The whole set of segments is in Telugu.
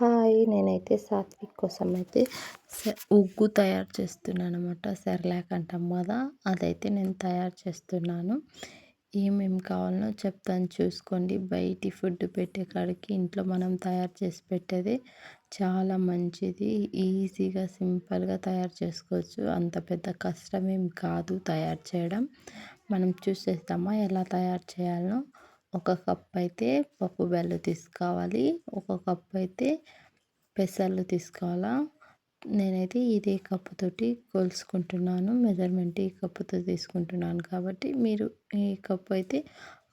హాయ్! నేనైతే సాత్విక్ కోసం అయితే ఉగ్గు తయారు చేస్తున్నాననమాట. సెర్లాక్ అంటాం కదా! అదైతే నేను తయారు చేస్తున్నాను. ఏమేమి కావాలనో చెప్తాను చూసుకోండి. బయటి ఫుడ్ పెట్టే కాడికి ఇంట్లో మనం తయారు చేసి పెట్టేది చాలా మంచిది. ఈజీగా, సింపుల్‌గా తయారు చేసుకోవచ్చు. అంత పెద్ద కష్టమేం కాదు తయారు చేయడం. మనం చూసేద్దామా ఎలా తయారు చేయాలో? ఒక కప్ అయితే పప్పు బెల్లం తీసుకోవాలి. ఒక కప్ అయితే పెసర్లు తీసుకోవాలా. నేనైతే ఇదే కప్పుతోటి కొలుసుకుంటున్నాను. మెజర్మెంట్ ఈ కప్పుతో తీసుకుంటున్నాను కాబట్టి మీరు ఈ కప్పు అయితే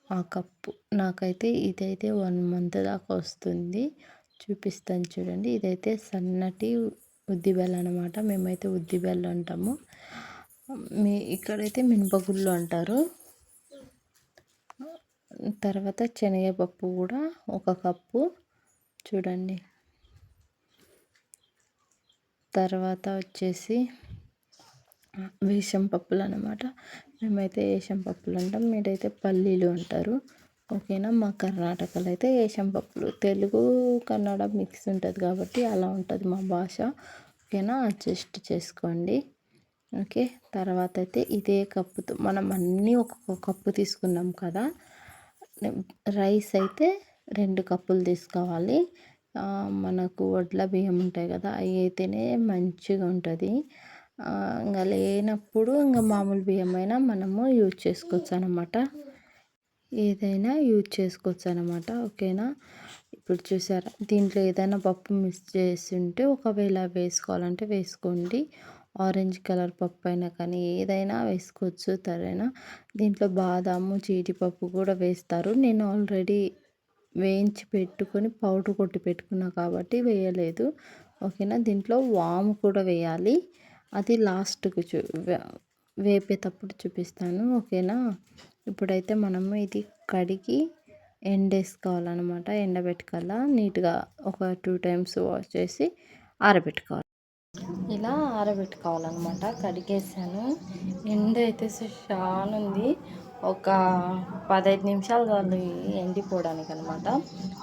ఆ కప్పు. నాకైతే ఇదైతే 1 మంత్ దాకా వస్తుంది. చూపిస్తాను చూడండి. ఇదైతే సన్నటి ఉద్ది బెల్లం అనమాట. మేమైతే ఉద్ది బెల్లం అంటాము. ఇక్కడైతే మినపగుళ్ళు అంటారు. తర్వాత శనగపప్పు కూడా ఒక కప్పు చూడండి. తర్వాత వచ్చేసి వేసం పప్పులు అనమాట. మేమైతే వేసం పప్పులు అంటాం, మీరైతే పల్లీలు అంటారు. ఓకేనా. మా కర్ణాటకలో అయితే వేసం పప్పులు. తెలుగు కన్నడ మిక్స్ ఉంటుంది కాబట్టి అలా ఉంటుంది మా భాష. ఓకేనా, అడ్జస్ట్ చేసుకోండి. ఓకే. తర్వాత అయితే ఇదే కప్పుతో మనం అన్నీ ఒక్కొక్క కప్పు తీసుకున్నాం కదా. రైస్ అయితే 2 కప్పులు తీసుకోవాలి. మనకు వడ్ల బియ్యం ఉంటాయి కదా, అవి అయితేనే మంచిగా ఉంటుంది. ఇంకా లేనప్పుడు ఇంకా మామూలు బియ్యం అయినా మనము యూజ్ చేసుకోవచ్చు అనమాట. ఏదైనా యూజ్ చేసుకోవచ్చు అనమాట. ఓకేనా. ఇప్పుడు చూసారా, దీంట్లో ఏదైనా పప్పు మిక్స్ చేసి ఉంటే ఒకవేళ వేసుకోవాలంటే వేసుకోండి. ఆరెంజ్ కలర్ పప్పు అయినా కానీ ఏదైనా వేసుకోవచ్చు. సరేనా. దీంట్లో బాదాము, జీడిపప్పు కూడా వేస్తారు. నేను ఆల్రెడీ వేయించి పెట్టుకొని పౌడర్ కొట్టి పెట్టుకున్నా కాబట్టి వేయలేదు. ఓకేనా. దీంట్లో వాము కూడా వేయాలి. అది లాస్ట్కు వేపేటప్పుడు చూపిస్తాను. ఓకేనా. ఇప్పుడైతే మనము ఇది కడిగి ఎండేసుకోవాలన్నమాట. ఎండబెట్టుకోవాలా నీట్గా. ఒక 2 టైమ్స్ వాష్ చేసి ఆరబెట్టుకోవాలి. ఇలా ఆరబెట్టుకోవాలన్నమాట. కడిగేసాను. ఎండ అయితే చాలా ఉంది. ఒక 15 నిమిషాలు చాలు ఎండిపోవడానికి అనమాట.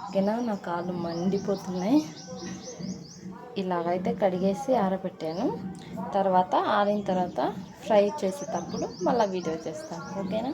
ఓకేనా. నా కాళ్ళు మండిపోతున్నాయి. ఇలాగైతే కడిగేసి ఆరబెట్టాను. తర్వాత ఆరిన తర్వాత ఫ్రై చేసేటప్పుడు మళ్ళీ వీడియో చేస్తాను. ఓకేనా.